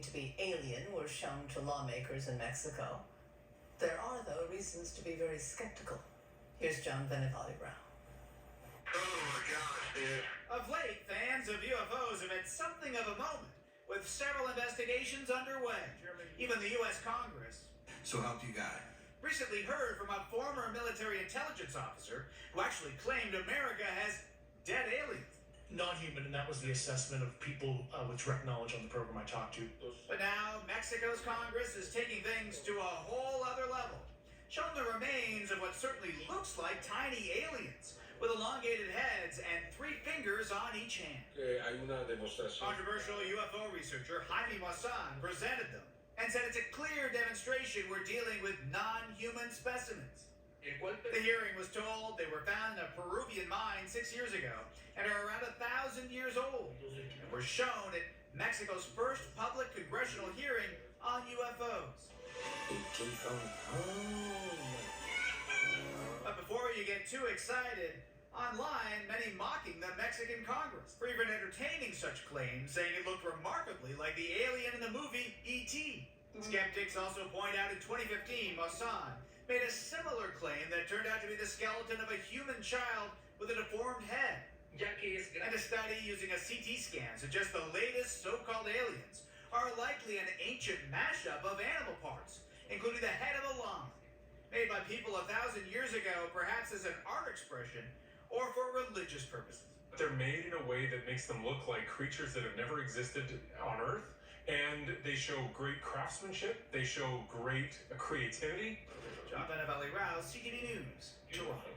deemed to be alien were shown to lawmakers in Mexico. There are, though, reasons to be very skeptical. Here's John Benevalli-Brown. Oh my gosh, dude. Of late, fans of UFOs have had something of a moment, with several investigations underway. Even the U.S. Congress So help you God. recently heard from a former military intelligence officer who actually claimed America has dead aliens. Non-human, and that was the assessment of people with direct knowledge on the program I talked to. But now, Mexico's Congress is taking things to a whole other level, showing the remains of what certainly looks like tiny aliens, with elongated heads and 3 fingers on each hand. Hay una demostración. Controversial UFO researcher Jaime Maussan presented them and said it's a clear demonstration we're dealing with non-human specimens. The hearing was told they were found in a Peruvian mine 6 years ago and are around 1,000 years old, and were shown at Mexico's first public congressional hearing on UFOs. But before you get too excited, online many mocking the Mexican Congress for even entertaining such claims, saying it looked remarkably like the alien in the movie E.T. Skeptics also point out in 2015, Maussan made a similar claim that turned out to be the skeleton of a human child with a deformed head. And a study using a CT scan suggests the latest so-called aliens are likely an ancient mashup of animal parts, including the head of a llama, made by people 1,000 years ago, perhaps as an art expression or for religious purposes. They're made in a way that makes them look like creatures that have never existed on Earth, and they show great craftsmanship, they show great creativity. John Benevalli-Brown, CTV News, Toronto.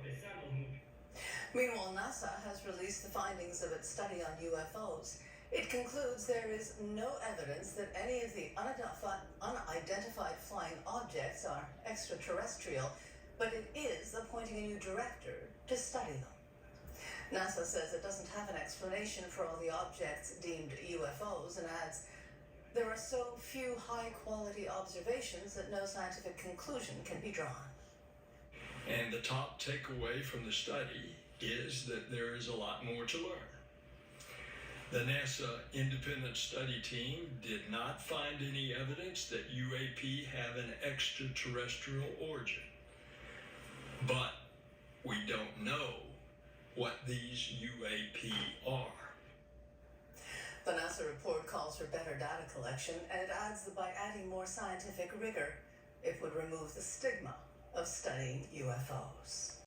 Meanwhile, NASA has released the findings of its study on UFOs. It concludes there is no evidence that any of the unidentified flying objects are extraterrestrial, but it is appointing a new director to study them. NASA says it doesn't have an explanation for all the objects deemed UFOs and adds, there are so few high-quality observations that no scientific conclusion can be drawn. And the top takeaway from the study is that there is a lot more to learn. The NASA independent study team did not find any evidence that UAP have an extraterrestrial origin. But we don't know what these UAP are. The NASA report calls for better data collection, and it adds that by adding more scientific rigor, it would remove the stigma of studying UFOs.